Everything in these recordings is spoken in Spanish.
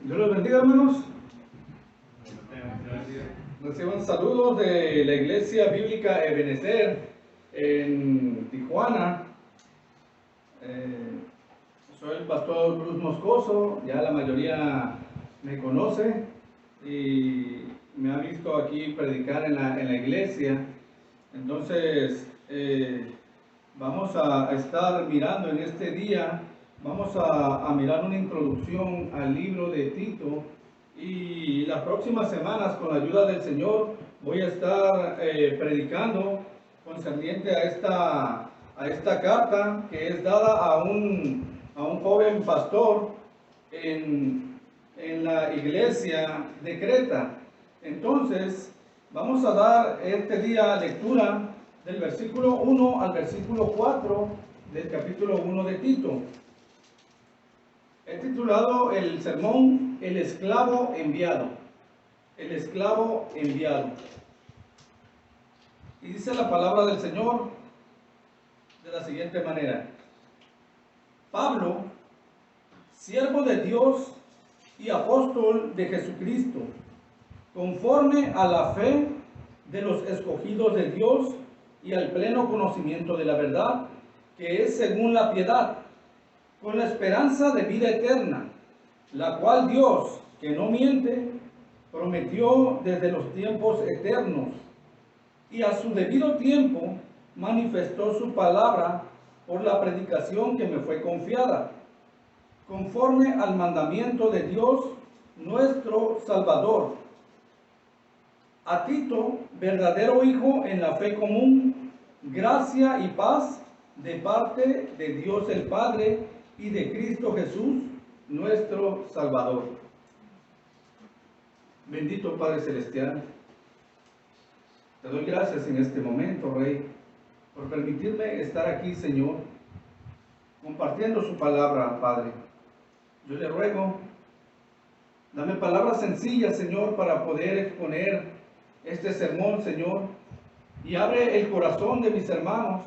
Dios los bendiga, hermanos. Reciban saludos de la Iglesia Bíblica Ebenezer en Tijuana. Soy el pastor Cruz Moscoso, ya la mayoría me conoce y me ha visto aquí predicar en la iglesia. Entonces, vamos a estar mirando en este día, vamos a mirar una introducción al libro de Tito, y las próximas semanas, con la ayuda del Señor, voy a estar predicando concerniente a esta carta que es dada a un joven pastor en la iglesia de Creta. Entonces, vamos a dar este día lectura del versículo 1 al versículo 4 del capítulo 1 de Tito. He titulado el sermón El esclavo enviado. El esclavo enviado. Y dice la palabra del Señor de la siguiente manera: Pablo, siervo de Dios y apóstol de Jesucristo, conforme a la fe de los escogidos de Dios y al pleno conocimiento de la verdad, que es según la piedad, con la esperanza de vida eterna, la cual Dios, que no miente, prometió desde los tiempos eternos, y a su debido tiempo manifestó su palabra por la predicación que me fue confiada, conforme al mandamiento de Dios nuestro Salvador. A Tito, verdadero hijo en la fe común, gracia y paz de parte de Dios el Padre y de Cristo Jesús, nuestro Salvador. Bendito Padre Celestial, te doy gracias en este momento, Rey, por permitirme estar aquí, Señor, compartiendo su palabra, Padre. Yo le ruego, dame palabras sencillas, Señor, para poder exponer este sermón, Señor, y abre el corazón de mis hermanos,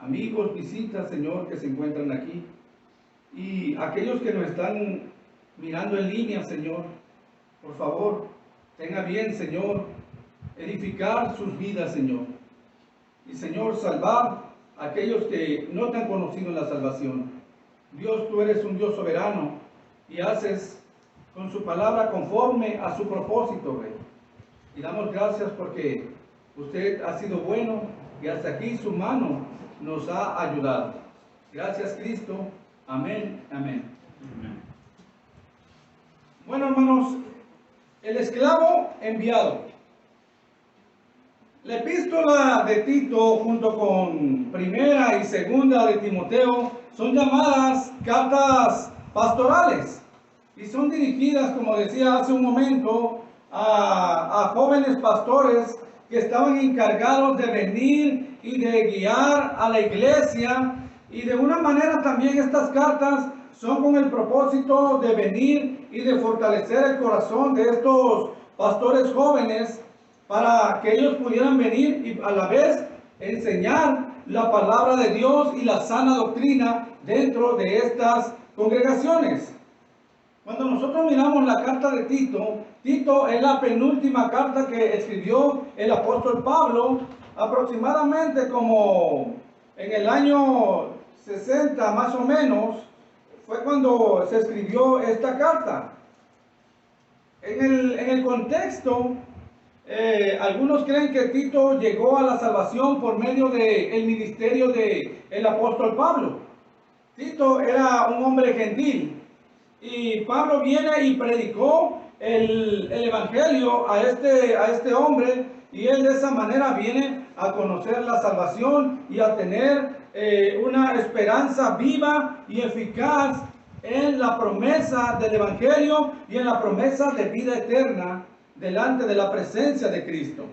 amigos, visitas, Señor, que se encuentran aquí, y aquellos que nos están mirando en línea, Señor. Por favor, tenga bien, Señor, edificar sus vidas, Señor, y, Señor, salvar a aquellos que no te han conocido en la salvación. Dios, tú eres un Dios soberano y haces con su palabra conforme a su propósito, Rey. Y damos gracias porque usted ha sido bueno y hasta aquí su mano nos ha ayudado. Gracias, Cristo. Amén, amén. Bueno, hermanos, el esclavo enviado. La epístola de Tito, junto con primera y segunda de Timoteo, son llamadas cartas pastorales y son dirigidas, como decía hace un momento, a jóvenes pastores que estaban encargados de venir y de guiar a la iglesia. Y de una manera también estas cartas son con el propósito de venir y de fortalecer el corazón de estos pastores jóvenes, para que ellos pudieran venir y a la vez enseñar la palabra de Dios y la sana doctrina dentro de estas congregaciones. Cuando nosotros miramos la carta de Tito, Tito es la penúltima carta que escribió el apóstol Pablo, aproximadamente como en el año 60 más o menos, fue cuando se escribió esta carta. En el contexto, algunos creen que Tito llegó a la salvación por medio del ministerio del apóstol Pablo. Tito era un hombre gentil y Pablo viene y predicó el evangelio a este hombre, y él de esa manera viene a conocer la salvación y a tener una esperanza viva y eficaz en la promesa del evangelio y en la promesa de vida eterna delante de la presencia de Cristo.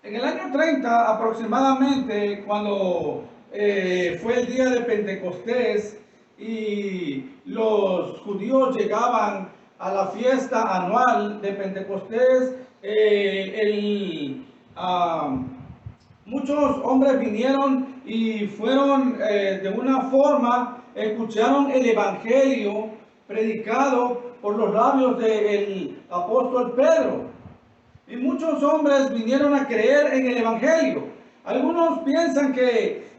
En el año 30 aproximadamente, cuando fue el día de Pentecostés y los judíos llegaban a la fiesta anual de Pentecostés, el muchos hombres vinieron y fueron de una forma, escucharon el Evangelio predicado por los labios del apóstol Pedro. Y muchos hombres vinieron a creer en el Evangelio. Algunos piensan que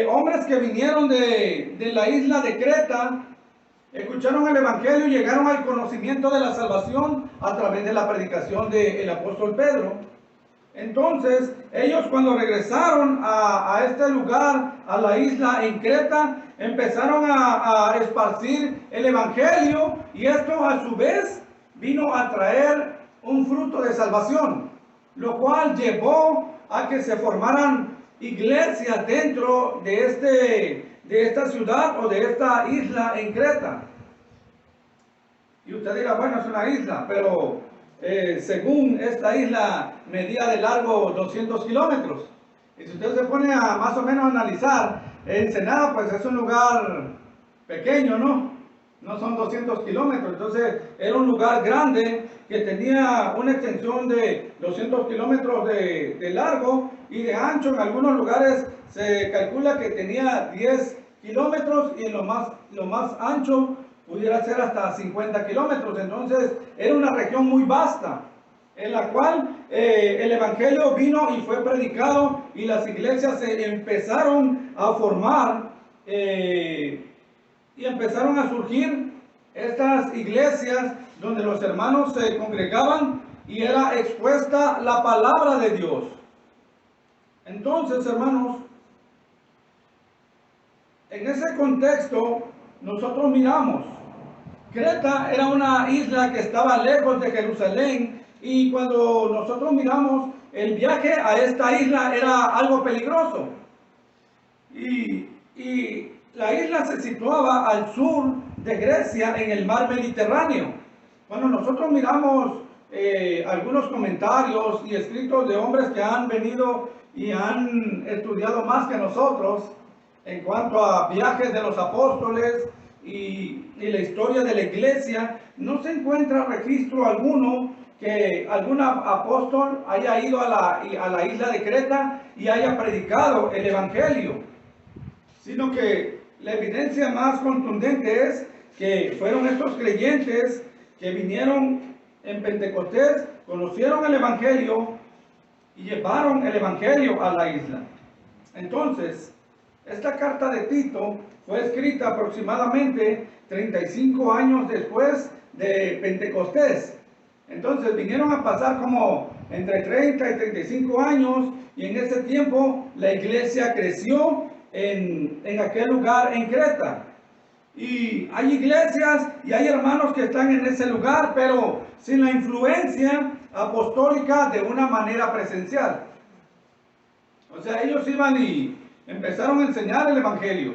hombres que vinieron de la isla de Creta, escucharon el Evangelio y llegaron al conocimiento de la salvación a través de la predicación del apóstol Pedro. Entonces, ellos cuando regresaron a este lugar, a la isla en Creta, empezaron a esparcir el Evangelio, y esto a su vez vino a traer un fruto de salvación, lo cual llevó a que se formaran iglesias dentro de esta ciudad o de esta isla en Creta. Y usted dirá, bueno, es una isla, pero según esta isla medía de largo 200 kilómetros. Y si usted se pone a más o menos analizar, Ensenada pues es un lugar pequeño, ¿no? No son 200 kilómetros, entonces era un lugar grande que tenía una extensión de 200 kilómetros de largo y de ancho. En algunos lugares se calcula que tenía 10 kilómetros y en lo más ancho pudiera ser hasta 50 kilómetros. Entonces era una región muy vasta en la cual el Evangelio vino y fue predicado, y las iglesias se empezaron a formar y empezaron a surgir estas iglesias donde los hermanos se congregaban y era expuesta la palabra de Dios. Entonces, hermanos, en ese contexto nosotros miramos, Creta era una isla que estaba lejos de Jerusalén, y cuando nosotros miramos, el viaje a esta isla era algo peligroso. Y la isla se situaba al sur de Grecia, en el mar Mediterráneo. Cuando nosotros miramos algunos comentarios y escritos de hombres que han venido y han estudiado más que nosotros en cuanto a viajes de los apóstoles y la historia de la iglesia, no se encuentra registro alguno que algún apóstol haya ido a la isla de Creta y haya predicado el Evangelio, sino que la evidencia más contundente es que fueron estos creyentes que vinieron en Pentecostés, conocieron el Evangelio y llevaron el Evangelio a la isla. Entonces, esta carta de Tito fue escrita aproximadamente 35 años después de Pentecostés. Entonces vinieron a pasar como entre 30 y 35 años, y en ese tiempo la iglesia creció en aquel lugar en Creta. Y hay iglesias y hay hermanos que están en ese lugar, pero sin la influencia apostólica de una manera presencial. O sea, ellos iban y empezaron a enseñar el Evangelio,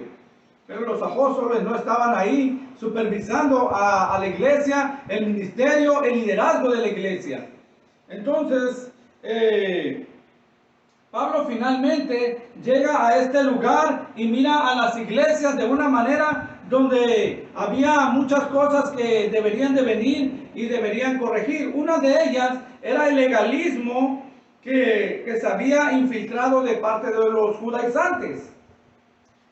pero los apóstoles no estaban ahí supervisando a la iglesia, el ministerio, el liderazgo de la iglesia. Entonces, Pablo finalmente llega a este lugar y mira a las iglesias de una manera donde había muchas cosas que deberían de venir y deberían corregir. Una de ellas era el legalismo que se había infiltrado de parte de los judaizantes.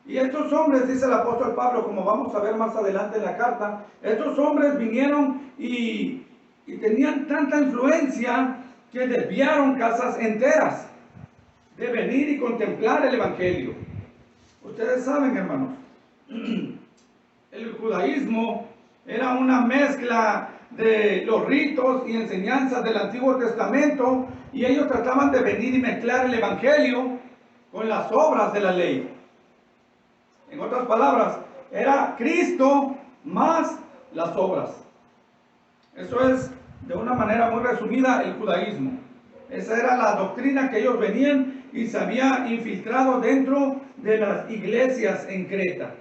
Y estos hombres, dice el apóstol Pablo, como vamos a ver más adelante en la carta, estos hombres vinieron y tenían tanta influencia que desviaron casas enteras de venir y contemplar el Evangelio. Ustedes saben, hermanos, el judaísmo era una mezcla de los ritos y enseñanzas del Antiguo Testamento, y ellos trataban de venir y mezclar el Evangelio con las obras de la ley. En otras palabras, era Cristo más las obras. Eso es, de una manera muy resumida, el judaísmo. Esa era la doctrina que ellos venían y se había infiltrado dentro de las iglesias en Creta.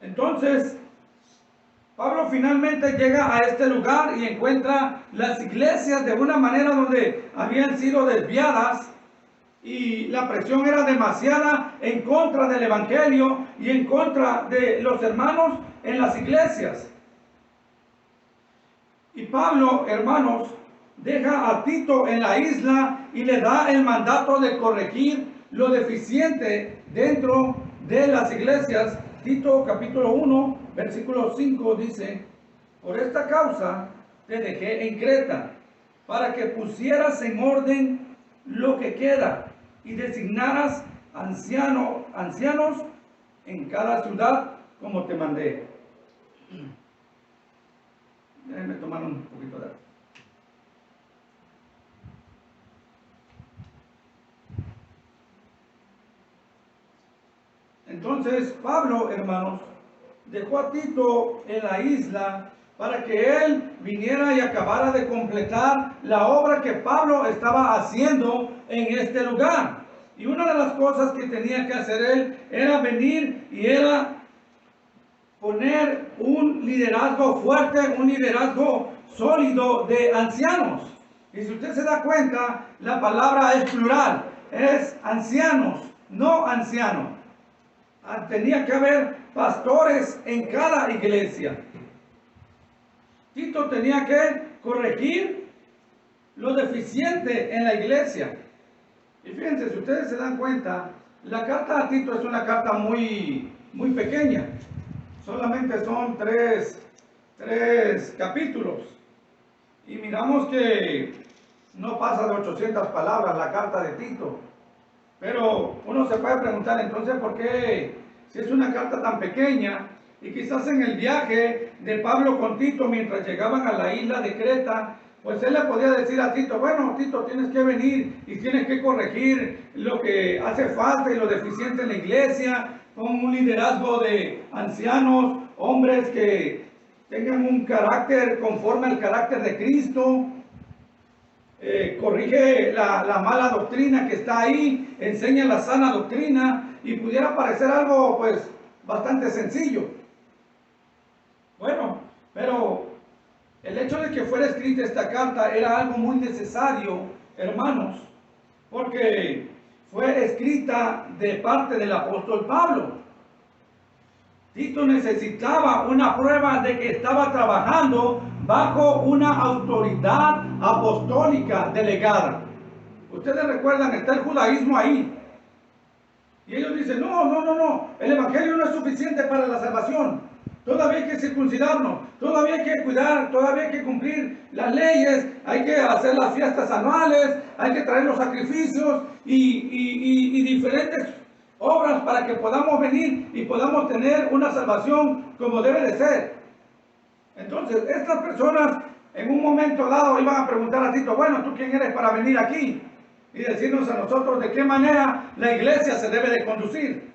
Entonces, Pablo finalmente llega a este lugar y encuentra las iglesias de una manera donde habían sido desviadas, y la presión era demasiada en contra del Evangelio y en contra de los hermanos en las iglesias. Y Pablo, hermanos, deja a Tito en la isla y le da el mandato de corregir lo deficiente dentro de las iglesias. Tito capítulo 1, versículo 5 dice: por esta causa te dejé en Creta, para que pusieras en orden lo que queda y designaras ancianos en cada ciudad como te mandé. Déjenme tomar un poquito de agua. Entonces Pablo, hermanos, dejó a Tito en la isla para que él viniera y acabara de completar la obra que Pablo estaba haciendo en este lugar. Y una de las cosas que tenía que hacer él era venir y era poner un liderazgo fuerte, un liderazgo sólido de ancianos. Y si usted se da cuenta, la palabra es plural, es ancianos, no ancianos. Tenía que haber pastores en cada iglesia. Tito tenía que corregir lo deficiente en la iglesia. Y fíjense, si ustedes se dan cuenta, la carta a Tito es una carta muy pequeña. Solamente son tres capítulos. Y miramos que no pasa de 800 palabras la carta de Tito. Pero uno se puede preguntar entonces por qué, si es una carta tan pequeña, y quizás en el viaje de Pablo con Tito mientras llegaban a la isla de Creta, pues él le podía decir a Tito: bueno, Tito, tienes que venir y tienes que corregir lo que hace falta y lo deficiente en la iglesia, con un liderazgo de ancianos, hombres que tengan un carácter conforme al carácter de Cristo. Corrige la mala doctrina que está ahí, enseña la sana doctrina, y pudiera parecer algo pues bastante sencillo. Bueno, pero el hecho de que fuera escrita esta carta era algo muy necesario, hermanos, porque fue escrita de parte del apóstol Pablo. Tito necesitaba una prueba de que estaba trabajando bajo una autoridad apostólica delegada. Ustedes recuerdan, está el judaísmo ahí. Y ellos dicen: no, el evangelio no es suficiente para la salvación. Todavía hay que circuncidarnos, todavía hay que cuidar, todavía hay que cumplir las leyes, hay que hacer las fiestas anuales, hay que traer los sacrificios y diferentes obras para que podamos venir y podamos tener una salvación como debe de ser. Entonces, estas personas en un momento dado iban a preguntar a Tito: bueno, ¿tú quién eres para venir aquí y decirnos a nosotros de qué manera la iglesia se debe de conducir?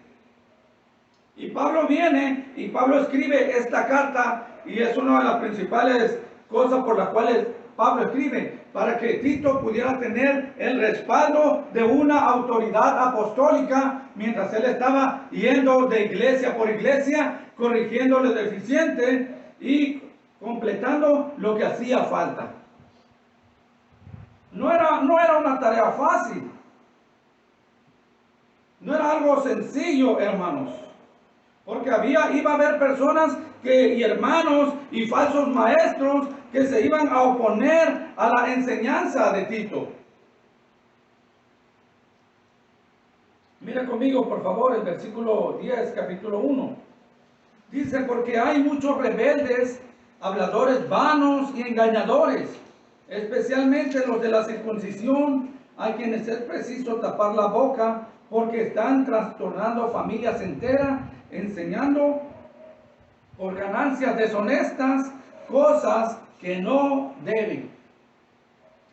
Y Pablo viene y Pablo escribe esta carta, y es una de las principales cosas por las cuales Pablo escribe, para que Tito pudiera tener el respaldo de una autoridad apostólica mientras él estaba yendo de iglesia por iglesia, corrigiendo lo deficiente y completando lo que hacía falta. No era una tarea fácil, no era algo sencillo, hermanos. Porque iba a haber personas y hermanos y falsos maestros que se iban a oponer a la enseñanza de Tito. Mira conmigo, por favor, el versículo 10, capítulo 1. Dice: porque hay muchos rebeldes, habladores vanos y engañadores, especialmente los de la circuncisión, a quienes es preciso tapar la boca, porque están trastornando familias enteras, enseñando por ganancias deshonestas cosas que no deben.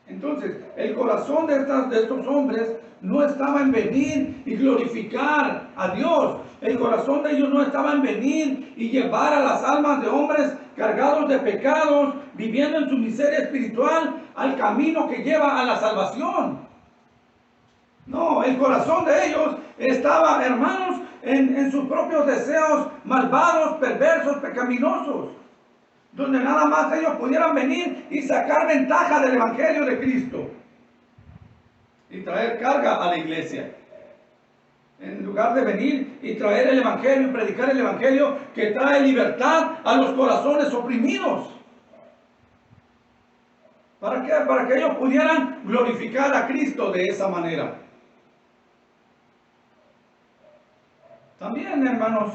Entonces, el corazón de estos hombres no estaba en venir y glorificar a Dios. El corazón de ellos no estaba en venir y llevar a las almas de hombres cargados de pecados, viviendo en su miseria espiritual, al camino que lleva a la salvación. No, el corazón de ellos estaba, hermanos, en sus propios deseos malvados, perversos, pecaminosos, donde nada más ellos pudieran venir y sacar ventaja del evangelio de Cristo y traer carga a la iglesia, en lugar de venir y traer el evangelio y predicar el evangelio que trae libertad a los corazones oprimidos. ¿Para qué? Para que ellos pudieran glorificar a Cristo de esa manera. También, hermanos,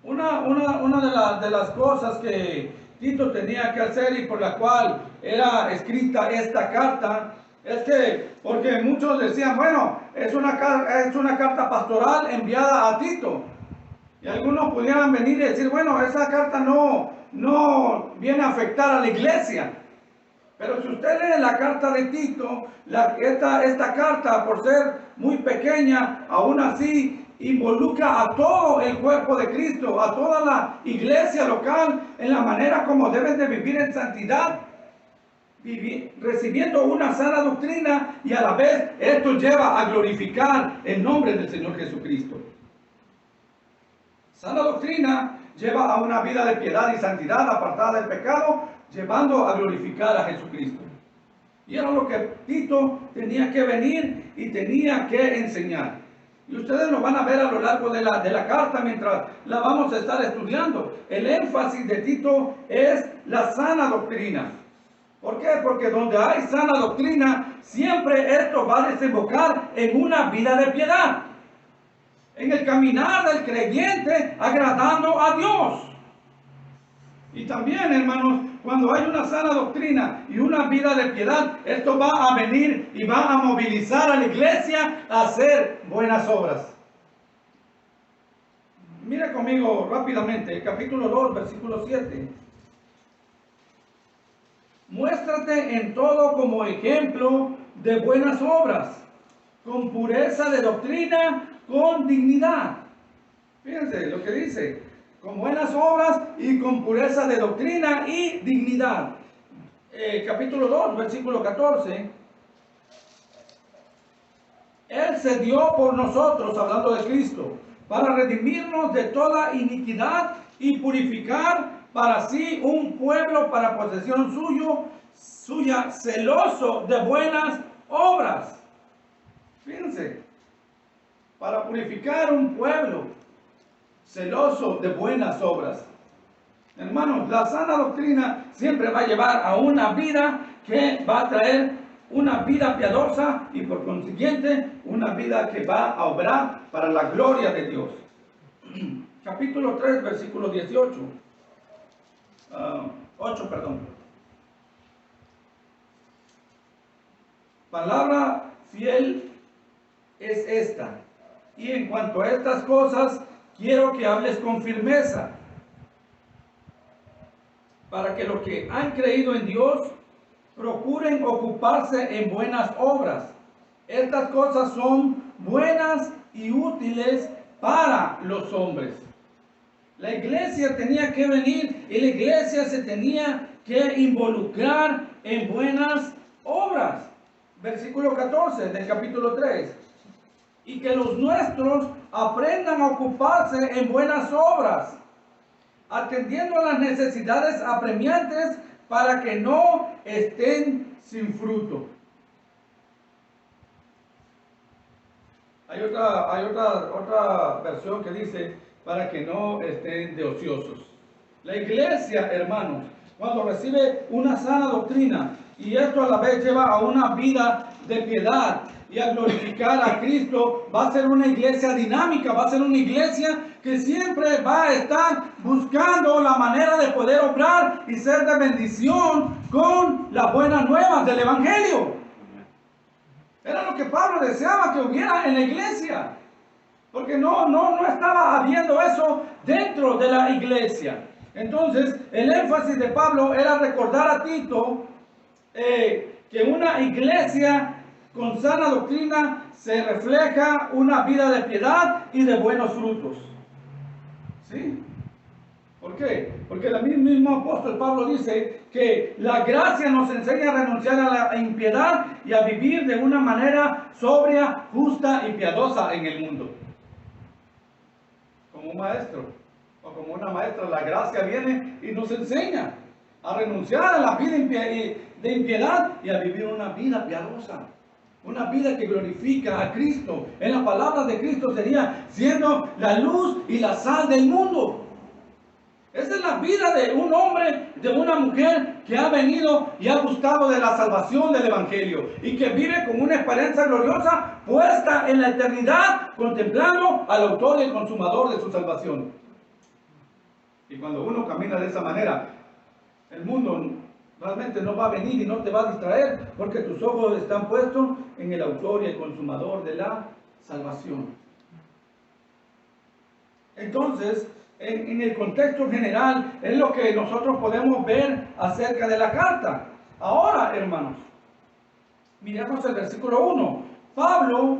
una de las cosas que Tito tenía que hacer y por la cual era escrita esta carta es que, porque muchos decían, bueno, es una carta pastoral enviada a Tito. Y algunos pudieran venir y decir, bueno, esa carta no viene a afectar a la iglesia. Pero si usted lee la carta de Tito, esta carta, por ser muy pequeña, aún así involucra a todo el cuerpo de Cristo, a toda la iglesia local, en la manera como deben de vivir en santidad, recibiendo una sana doctrina, y a la vez esto lleva a glorificar el nombre del Señor Jesucristo. Sana doctrina lleva a una vida de piedad y santidad apartada del pecado, llevando a glorificar a Jesucristo. Y era lo que Tito tenía que venir y tenía que enseñar. Y ustedes lo van a ver a lo largo de la carta mientras la vamos a estar estudiando. El énfasis de Tito es la sana doctrina. ¿Por qué? Porque donde hay sana doctrina, siempre esto va a desembocar en una vida de piedad, en el caminar del creyente agradando a Dios. Y también, hermanos, cuando hay una sana doctrina y una vida de piedad, esto va a venir y va a movilizar a la iglesia a hacer buenas obras. Mira conmigo rápidamente, capítulo 2, versículo 7. Muéstrate en todo como ejemplo de buenas obras, con pureza de doctrina, con dignidad. Fíjense lo que dice. Con buenas obras y con pureza de doctrina y dignidad. Capítulo 2, versículo 14. Él se dio por nosotros, hablando de Cristo, para redimirnos de toda iniquidad y purificar para sí un pueblo para posesión suya, celoso de buenas obras. Fíjense, para purificar un pueblo celoso de buenas obras. Hermanos, la sana doctrina siempre va a llevar a una vida que va a traer una vida piadosa y por consiguiente una vida que va a obrar para la gloria de Dios. Capítulo 3, versículo 18. 8, perdón. Palabra fiel es esta. Y en cuanto a estas cosas, quiero que hables con firmeza, para que los que han creído en Dios procuren ocuparse en buenas obras. Estas cosas son buenas y útiles para los hombres. La iglesia tenía que venir y la iglesia se tenía que involucrar en buenas obras. Versículo 14 del capítulo 3. Y que los nuestros aprendan a ocuparse en buenas obras, atendiendo a las necesidades apremiantes para que no estén sin fruto. Hay otra versión que dice, para que no estén de ociosos. La iglesia, hermanos, cuando recibe una sana doctrina, y esto a la vez lleva a una vida de piedad y a glorificar a Cristo, va a ser una iglesia dinámica, va a ser una iglesia que siempre va a estar buscando la manera de poder obrar y ser de bendición con las buenas nuevas del Evangelio. Era lo que Pablo deseaba que hubiera en la iglesia, porque no estaba habiendo eso dentro de la iglesia. Entonces, el énfasis de Pablo era recordar a Tito que una iglesia con sana doctrina se refleja una vida de piedad y de buenos frutos. ¿Sí? ¿Por qué? Porque el mismo apóstol Pablo dice que la gracia nos enseña a renunciar a la impiedad y a vivir de una manera sobria, justa y piadosa en el mundo. Como un maestro o como una maestra, la gracia viene y nos enseña a renunciar a la vida de impiedad y a vivir una vida piadosa. Una vida que glorifica a Cristo. En la palabra de Cristo sería siendo la luz y la sal del mundo. Esa es la vida de un hombre, de una mujer que ha venido y ha gustado de la salvación del Evangelio y que vive con una esperanza gloriosa puesta en la eternidad, contemplando al autor y el consumador de su salvación. Y cuando uno camina de esa manera, el mundo realmente no va a venir y no te va a distraer, porque tus ojos están puestos en el autor y el consumador de la salvación. Entonces, en el contexto general, es lo que nosotros podemos ver acerca de la carta. Ahora, hermanos, miremos el versículo 1. Pablo,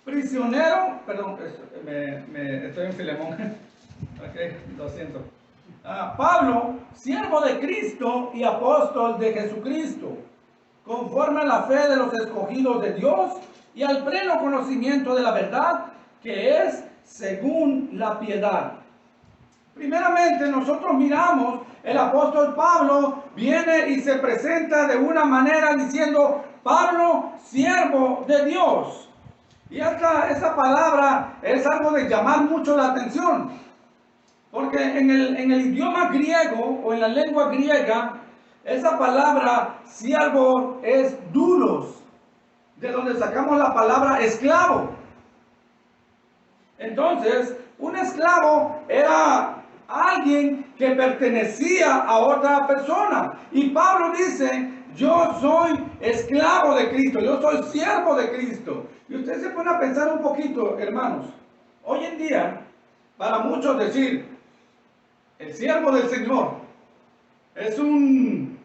prisionero, perdón, estoy en Filemón. Ok, lo siento. Pablo, siervo de Cristo y apóstol de Jesucristo, conforme a la fe de los escogidos de Dios y al pleno conocimiento de la verdad, que es según la piedad. Primeramente, nosotros miramos, el apóstol Pablo viene y se presenta de una manera diciendo, Pablo, siervo de Dios. Y esa palabra es algo de llamar mucho la atención. Porque en el idioma griego o en la lengua griega, esa palabra siervo es doulos, de donde sacamos la palabra esclavo. Entonces, un esclavo era alguien que pertenecía a otra persona. Y Pablo dice, yo soy esclavo de Cristo, yo soy siervo de Cristo. Y usted se pone a pensar un poquito, hermanos. Hoy en día, para muchos decir, el siervo del Señor es un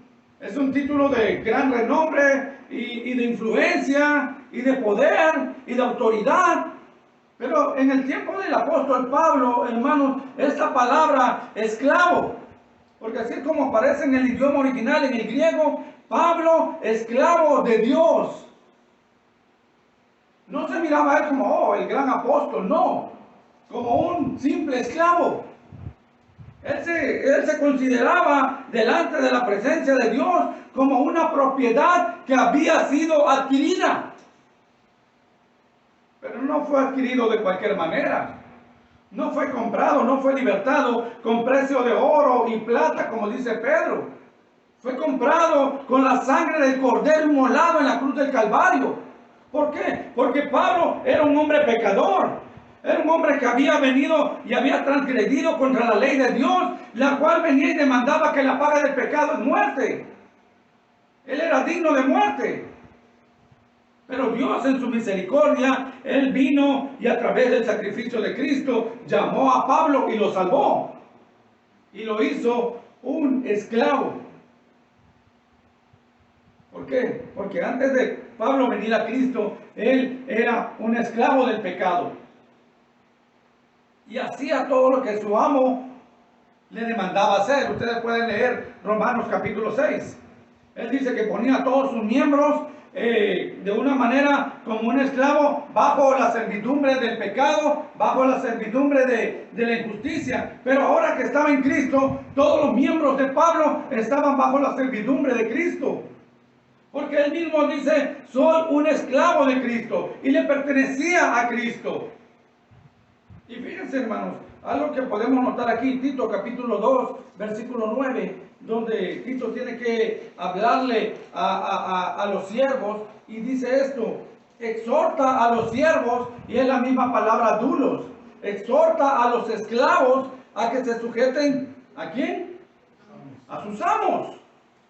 título de gran renombre y de influencia y de poder y de autoridad. Pero en el tiempo del apóstol Pablo, hermanos, esta palabra esclavo, porque así es como aparece en el idioma original, en el griego, Pablo, esclavo de Dios. No se miraba a él como, el gran apóstol, no, como un simple esclavo. Él se consideraba delante de la presencia de Dios como una propiedad que había sido adquirida. Pero no fue adquirido de cualquier manera. No fue comprado, no fue libertado con precio de oro y plata, como dice Pedro. Fue comprado con la sangre del cordero inmolado en la cruz del Calvario. ¿Por qué? Porque Pablo era un hombre pecador. Era un hombre que había venido y había transgredido contra la ley de Dios, la cual venía y demandaba que la paga del pecado es muerte. Él era digno de muerte. Pero Dios en su misericordia, Él vino y a través del sacrificio de Cristo llamó a Pablo y lo salvó. Y lo hizo un esclavo. ¿Por qué? Porque antes de Pablo venir a Cristo, él era un esclavo del pecado. Y hacía todo lo que su amo le demandaba hacer. Ustedes pueden leer Romanos capítulo 6. Él dice que ponía a todos sus miembros de una manera como un esclavo bajo la servidumbre del pecado, bajo la servidumbre de la injusticia. Pero ahora que estaba en Cristo, todos los miembros de Pablo estaban bajo la servidumbre de Cristo. Porque él mismo dice, soy un esclavo de Cristo y le pertenecía a Cristo. Y fíjense, hermanos, algo que podemos notar aquí, Tito capítulo 2, versículo 9, donde Tito tiene que hablarle a los siervos y dice esto, exhorta a los siervos, y es la misma palabra doulos, exhorta a los esclavos a que se sujeten, ¿a quién? A sus amos,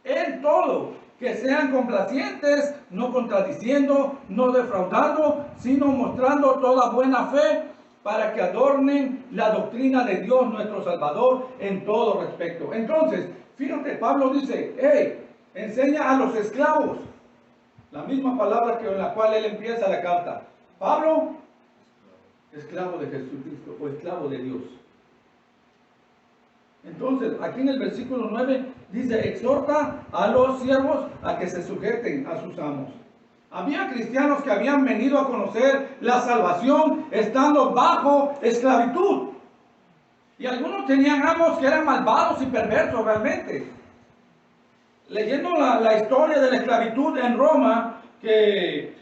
en todo. Que sean complacientes, no contradiciendo, no defraudando, sino mostrando toda buena fe, para que adornen la doctrina de Dios nuestro Salvador en todo respecto. Entonces, fíjate, Pablo dice, hey, enseña a los esclavos. La misma palabra que en la cual él empieza la carta. Pablo, esclavo de Jesucristo o esclavo de Dios. Entonces, aquí en el versículo 9 dice, exhorta a los siervos a que se sujeten a sus amos. Había cristianos que habían venido a conocer la salvación estando bajo esclavitud. Y algunos tenían amos que eran malvados y perversos realmente. Leyendo la historia de la esclavitud en Roma, que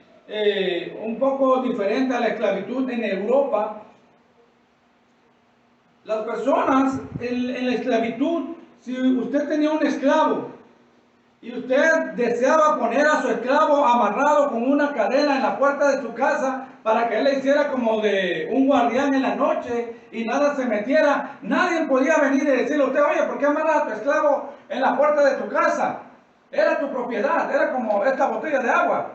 un poco diferente a la esclavitud en Europa, las personas en la esclavitud si usted tenía un esclavo y usted deseaba poner a su esclavo amarrado con una cadena en la puerta de su casa para que él le hiciera como de un guardián en la noche y nada se metiera, nadie podía venir y decirle a usted, oye, ¿por qué amarras a tu esclavo en la puerta de tu casa? Era tu propiedad, era como esta botella de agua.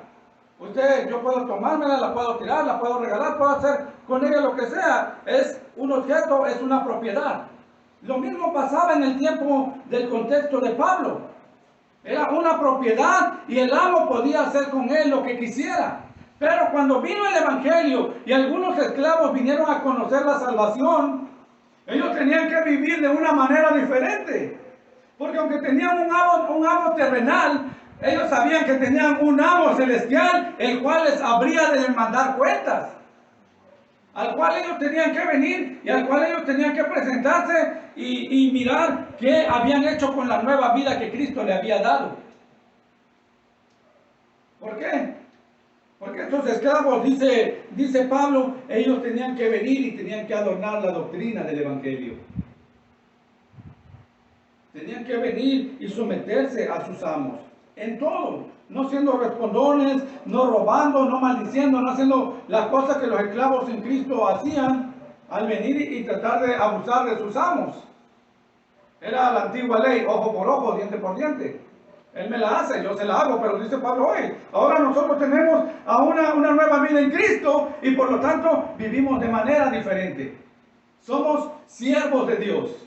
Yo puedo tomármela, la puedo tirar, la puedo regalar, puedo hacer con ella lo que sea. Es un objeto, es una propiedad. Lo mismo pasaba en el tiempo del contexto de Pablo. Era una propiedad y el amo podía hacer con él lo que quisiera. Pero cuando vino el Evangelio y algunos esclavos vinieron a conocer la salvación, ellos tenían que vivir de una manera diferente. Porque aunque tenían un amo terrenal, ellos sabían que tenían un amo celestial, el cual les habría de mandar cuentas. Al cual ellos tenían que venir y al cual ellos tenían que presentarse y mirar qué habían hecho con la nueva vida que Cristo le había dado. ¿Por qué? Porque estos esclavos, dice Pablo, ellos tenían que venir y tenían que adornar la doctrina del Evangelio. Tenían que venir y someterse a sus amos. En todo, no siendo respondones, no robando, no maldiciendo, no haciendo las cosas que los esclavos en Cristo hacían al venir y tratar de abusar de sus amos. Era la antigua ley, ojo por ojo, diente por diente. Él me la hace, yo se la hago, pero dice Pablo hoy, ahora nosotros tenemos a una nueva vida en Cristo y por lo tanto vivimos de manera diferente. Somos siervos de Dios.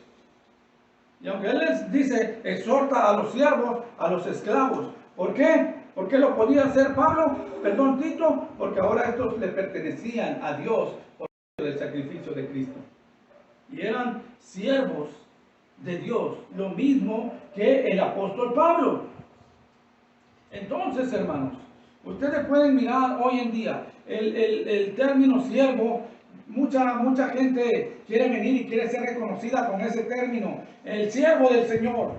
Y aunque Él les dice, exhorta a los siervos, a los esclavos. ¿Por qué? ¿Por qué lo podía hacer Tito? Porque ahora estos le pertenecían a Dios por medio del sacrificio de Cristo. Y eran siervos de Dios, lo mismo que el apóstol Pablo. Entonces, hermanos, ustedes pueden mirar hoy en día el término siervo. Mucha gente quiere venir y quiere ser reconocida con ese término, el siervo del Señor.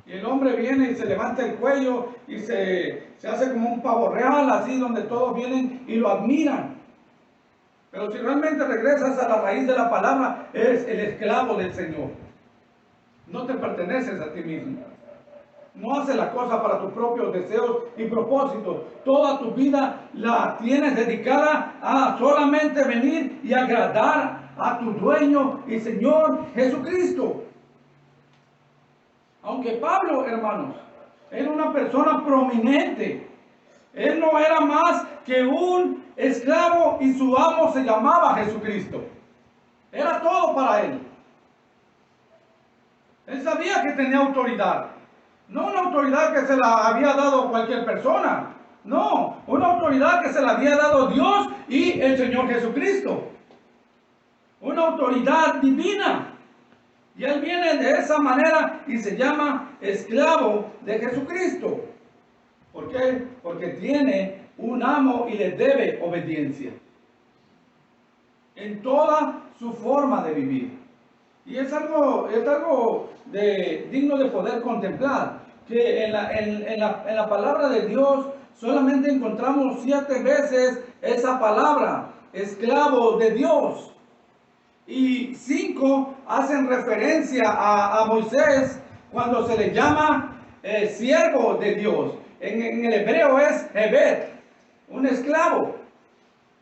Y el hombre viene y se levanta el cuello y se hace como un pavo real, así donde todos vienen y lo admiran. Pero si realmente regresas a la raíz de la palabra, eres el esclavo del Señor. No te perteneces a ti mismo. No haces la cosa para tus propios deseos y propósitos. Toda tu vida la tienes dedicada a solamente venir y agradar a tu dueño y Señor Jesucristo. Aunque Pablo, hermanos, era una persona prominente. Él no era más que un esclavo y su amo se llamaba Jesucristo. Era todo para él. Él sabía que tenía autoridad. No una autoridad que se la había dado cualquier persona. No, una autoridad que se la había dado Dios y el Señor Jesucristo. Una autoridad divina. Y él viene de esa manera y se llama esclavo de Jesucristo. ¿Por qué? Porque tiene un amo y le debe obediencia. En toda su forma de vivir. Y es algo digno de poder contemplar, que en la palabra de Dios solamente encontramos 7 veces esa palabra, esclavo de Dios. Y 5 hacen referencia a Moisés cuando se le llama siervo de Dios. En el hebreo es Hebed, un esclavo.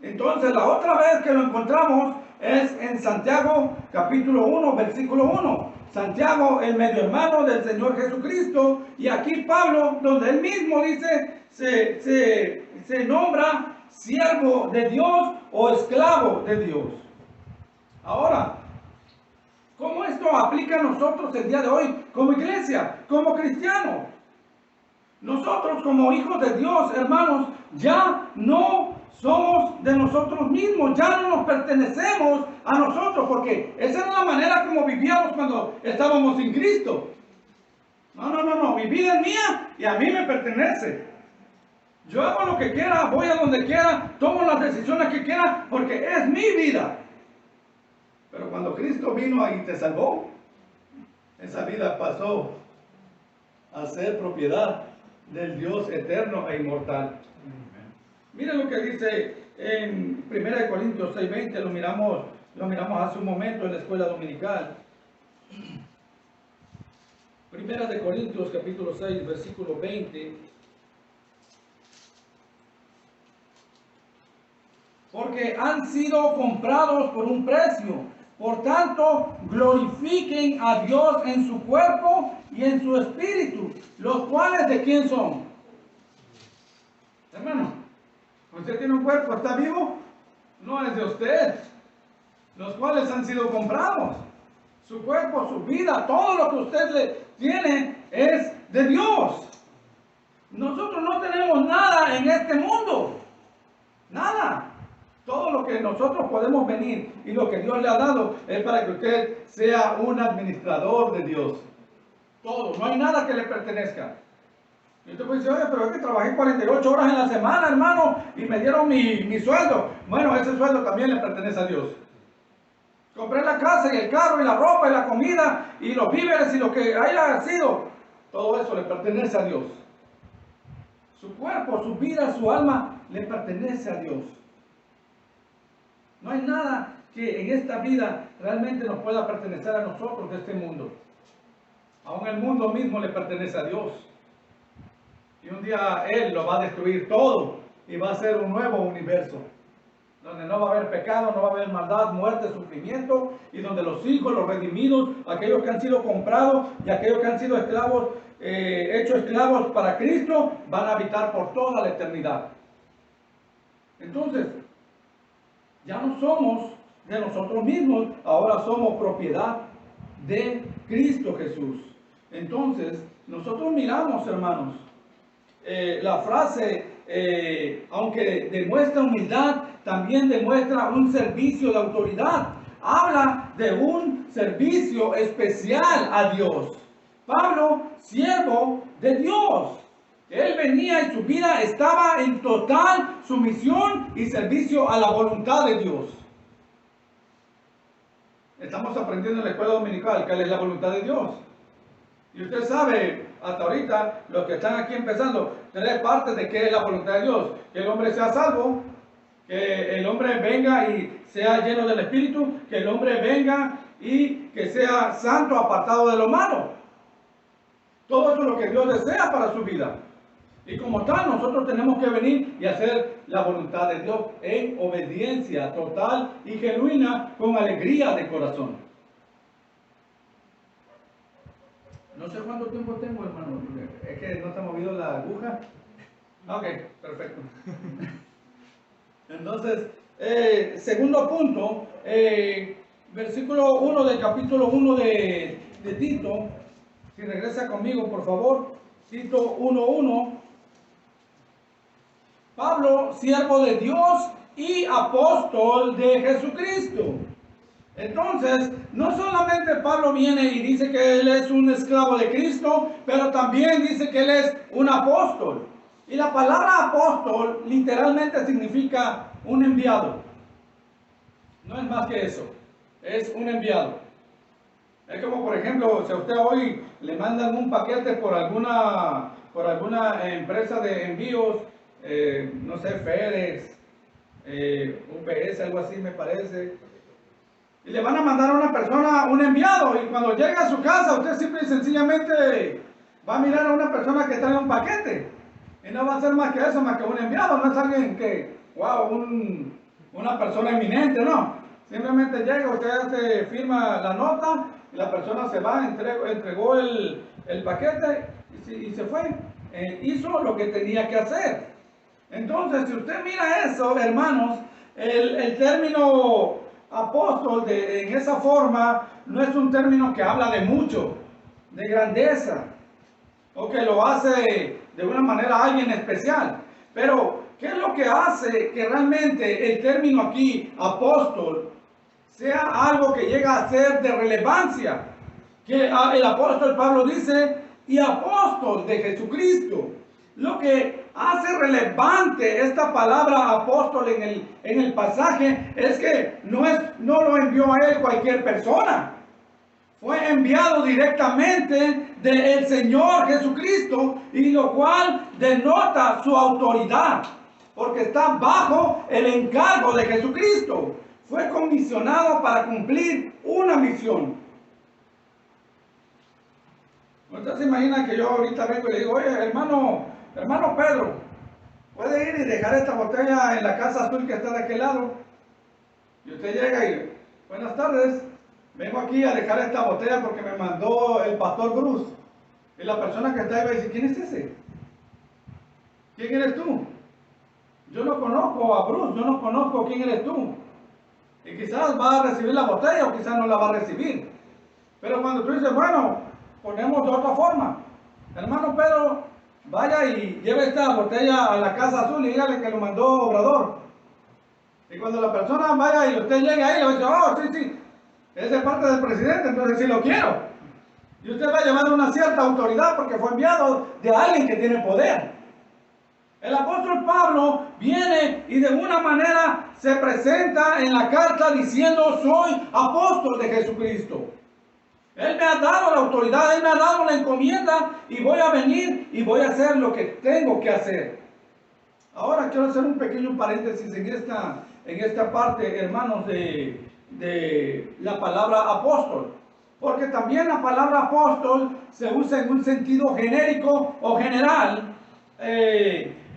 Entonces la otra vez que lo encontramos es en Santiago capítulo 1, versículo 1. Santiago, el medio hermano del Señor Jesucristo. Y aquí Pablo, donde él mismo dice, se nombra siervo de Dios o esclavo de Dios. Ahora, ¿cómo esto aplica a nosotros el día de hoy como iglesia, como cristianos? Nosotros como hijos de Dios, hermanos, ya no somos de nosotros mismos, ya no nos pertenecemos a nosotros, porque esa era la manera como vivíamos cuando estábamos sin Cristo. No, mi vida es mía y a mí me pertenece. Yo hago lo que quiera, voy a donde quiera, tomo las decisiones que quiera, porque es mi vida. Pero cuando Cristo vino y te salvó, esa vida pasó a ser propiedad del Dios eterno e inmortal. Miren lo que dice en 1 Corintios 6:20, lo miramos hace un momento en la escuela dominical. Primera de Corintios capítulo 6, versículo 20. Porque han sido comprados por un precio. Por tanto, glorifiquen a Dios en su cuerpo y en su espíritu, los cuales ¿de quién son? Hermano, usted tiene un cuerpo, ¿está vivo? No es de usted. Los cuales han sido comprados. Su cuerpo, su vida, todo lo que usted le tiene es de Dios. Nosotros no tenemos nada en este mundo. Nada. Todo lo que nosotros podemos venir y lo que Dios le ha dado es para que usted sea un administrador de Dios. Todo. No hay nada que le pertenezca. Y usted puede decir, oye, pero es que trabajé 48 horas en la semana, hermano, y me dieron mi sueldo. Bueno, ese sueldo también le pertenece a Dios. Compré la casa y el carro y la ropa y la comida y los víveres y lo que haya sido. Todo eso le pertenece a Dios. Su cuerpo, su vida, su alma le pertenece a Dios. No hay nada que en esta vida realmente nos pueda pertenecer a nosotros de este mundo. Aún el mundo mismo le pertenece a Dios. Y un día Él lo va a destruir todo y va a ser un nuevo universo. Donde no va a haber pecado, no va a haber maldad, muerte, sufrimiento, y donde los hijos, los redimidos, aquellos que han sido comprados y aquellos que han sido esclavos, hechos esclavos para Cristo, van a habitar por toda la eternidad. Entonces, ya no somos de nosotros mismos, ahora somos propiedad de Cristo Jesús. Entonces, nosotros miramos, hermanos, la frase, aunque demuestra humildad, también demuestra un servicio de autoridad. Habla de un servicio especial a Dios. Pablo, siervo de Dios. Él venía y su vida estaba en total sumisión y servicio a la voluntad de Dios. Estamos aprendiendo en la escuela dominical cuál es la voluntad de Dios. Y usted sabe, hasta ahorita, los que están aquí empezando, 3 partes de qué es la voluntad de Dios. Que el hombre sea salvo, que el hombre venga y sea lleno del Espíritu, que el hombre venga y que sea santo, apartado de lo malo. Todo eso es lo que Dios desea para su vida. Y como tal, nosotros tenemos que venir y hacer la voluntad de Dios en obediencia total y genuina, con alegría de corazón. No sé cuánto tiempo tengo, hermano. Es que no se ha movido la aguja. Ok, perfecto. Entonces, segundo punto, versículo 1 del capítulo 1 de Tito. Si regresa conmigo, por favor. Tito 1:1. Pablo, siervo de Dios y apóstol de Jesucristo. Entonces, no solamente Pablo viene y dice que él es un esclavo de Cristo, pero también dice que él es un apóstol. Y la palabra apóstol literalmente significa un enviado. No es más que eso, es un enviado. Es como, por ejemplo, si a usted hoy le mandan un paquete por alguna empresa de envíos, no sé, FedEx, UPS, algo así me parece. Y le van a mandar a una persona un enviado, y cuando llega a su casa, usted simple y sencillamente va a mirar a una persona que trae un paquete. Y no va a ser más que eso, más que un enviado. No es alguien que, wow, una persona eminente, no. Simplemente llega, usted firma la nota, y la persona se va, entregó el paquete y se fue. Hizo lo que tenía que hacer. Entonces, si usted mira eso, hermanos, el término apóstol en esa forma no es un término que habla de mucho, de grandeza, o que lo hace de una manera alguien especial. Pero, ¿qué es lo que hace que realmente el término aquí, apóstol, sea algo que llega a ser de relevancia? Que el apóstol Pablo dice, y apóstol de Jesucristo. Lo que hace relevante esta palabra apóstol en el pasaje es que no lo envió a él cualquier persona. Fue enviado directamente del Señor Jesucristo, y lo cual denota su autoridad, porque está bajo el encargo de Jesucristo. Fue comisionado para cumplir una misión. Usted se imagina que yo ahorita vengo y le digo, oye, hermano Pedro, ¿puede ir y dejar esta botella en la casa azul que está de aquel lado? Y usted llega y, buenas tardes, vengo aquí a dejar esta botella porque me mandó el pastor Bruce. Y la persona que está ahí va a decir, ¿quién es ese? ¿Quién eres tú? Yo no conozco a Bruce, yo no conozco quién eres tú. Y quizás va a recibir la botella o quizás no la va a recibir. Pero cuando tú dices, bueno, ponemos de otra forma. Hermano Pedro, vaya y lleve esta botella a la Casa Azul y dígale que lo mandó Obrador. Y cuando la persona vaya y usted llegue ahí, le va a decir, oh, sí, ese es parte del presidente, entonces sí lo quiero. Y usted va a llevar una cierta autoridad porque fue enviado de alguien que tiene poder. El apóstol Pablo viene y de una manera se presenta en la carta diciendo, soy apóstol de Jesucristo. Él me ha dado la autoridad, Él me ha dado la encomienda y voy a venir y voy a hacer lo que tengo que hacer. Ahora quiero hacer un pequeño paréntesis en esta parte, hermanos, de la palabra apóstol. Porque también la palabra apóstol se usa en un sentido genérico o general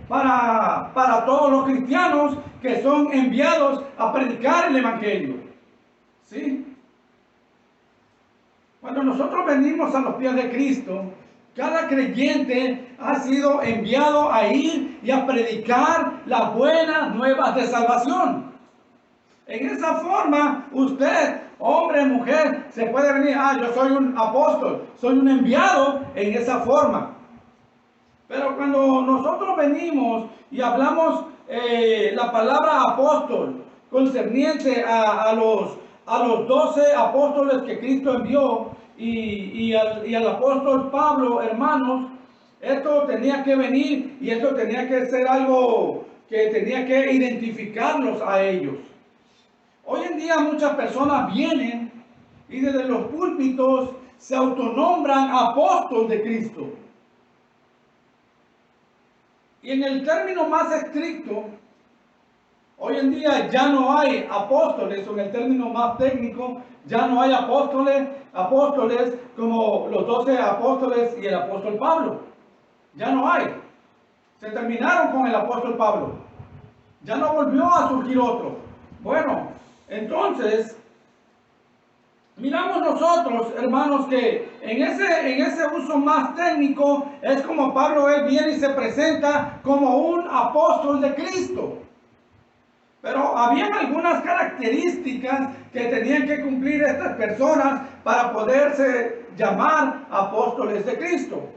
para todos los cristianos que son enviados a predicar el Evangelio. ¿Sí? Cuando nosotros venimos a los pies de Cristo, cada creyente ha sido enviado a ir y a predicar las buenas nuevas de salvación. En esa forma, usted, hombre, mujer, se puede venir, yo soy un apóstol, soy un enviado en esa forma. Pero cuando nosotros venimos y hablamos la palabra apóstol concerniente a los 12 apóstoles que Cristo envió y al apóstol Pablo, hermanos, esto tenía que venir y esto tenía que ser algo que tenía que identificarlos a ellos. Hoy en día muchas personas vienen y desde los púlpitos se autonombran apóstol de Cristo. Y en el término más estricto, hoy en día ya no hay apóstoles, o en el término más técnico, ya no hay apóstoles como los 12 apóstoles y el apóstol Pablo. Ya no hay. Se terminaron con el apóstol Pablo. Ya no volvió a surgir otro. Bueno, entonces, miramos nosotros, hermanos, que en ese uso más técnico es como Pablo, él viene y se presenta como un apóstol de Cristo. Pero había algunas características que tenían que cumplir estas personas para poderse llamar apóstoles de Cristo.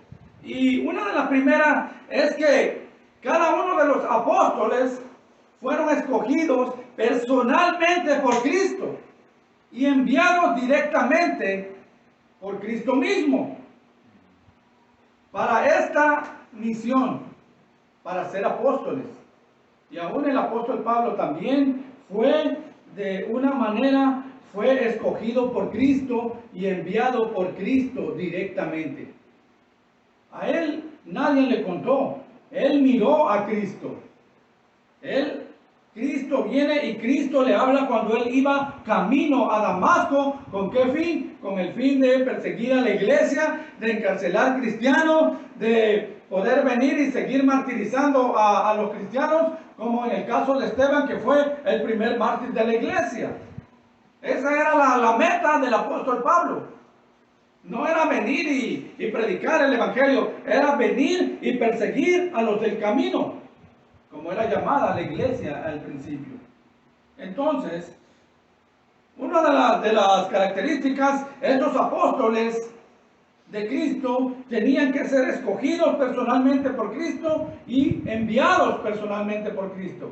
Y una de las primeras es que cada uno de los apóstoles fueron escogidos personalmente por Cristo y enviados directamente por Cristo mismo para esta misión, para ser apóstoles. Y aún el apóstol Pablo también fue de una manera, fue escogido por Cristo y enviado por Cristo directamente. A él nadie le contó, él miró a Cristo. Cristo viene y Cristo le habla cuando él iba camino a Damasco. ¿Con qué fin? Con el fin de perseguir a la iglesia, de encarcelar cristianos, de poder venir y seguir martirizando a los cristianos, como en el caso de Esteban, que fue el primer mártir de la iglesia. Esa era la meta del apóstol Pablo. No era venir y predicar el evangelio, era venir y perseguir a los del camino, como era llamada la iglesia al principio. Entonces, una de las características, estos apóstoles de Cristo tenían que ser escogidos personalmente por Cristo y enviados personalmente por Cristo.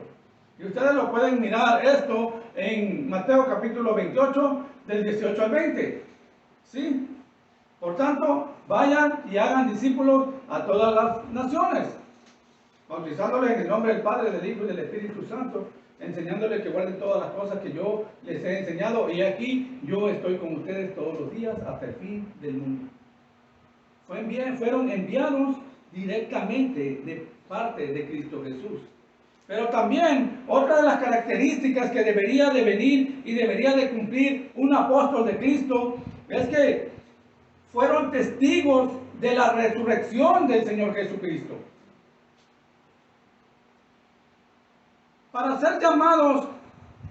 Y ustedes lo pueden mirar esto en Mateo capítulo 28, del 18 al 20. ¿Sí? Por tanto, vayan y hagan discípulos a todas las naciones, bautizándoles en el nombre del Padre, del Hijo y del Espíritu Santo, enseñándoles que guarden todas las cosas que yo les he enseñado. Y aquí yo estoy con ustedes todos los días hasta el fin del mundo. Fueron enviados directamente de parte de Cristo Jesús. Pero también otra de las características que debería de venir y debería de cumplir un apóstol de Cristo es que fueron testigos de la resurrección del Señor Jesucristo. Para ser llamados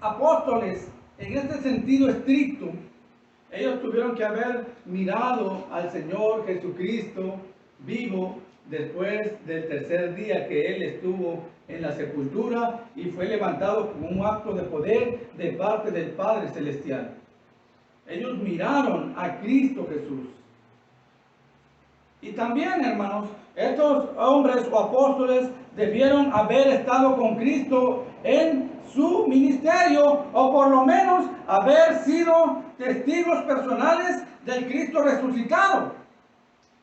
apóstoles en este sentido estricto, ellos tuvieron que haber mirado al Señor Jesucristo vivo después del tercer día que Él estuvo en la sepultura y fue levantado con un acto de poder de parte del Padre Celestial. Ellos miraron a Cristo Jesús. Y también, hermanos, estos hombres o apóstoles debieron haber estado con Cristo en su ministerio, o por lo menos haber sido testigos personales del Cristo resucitado.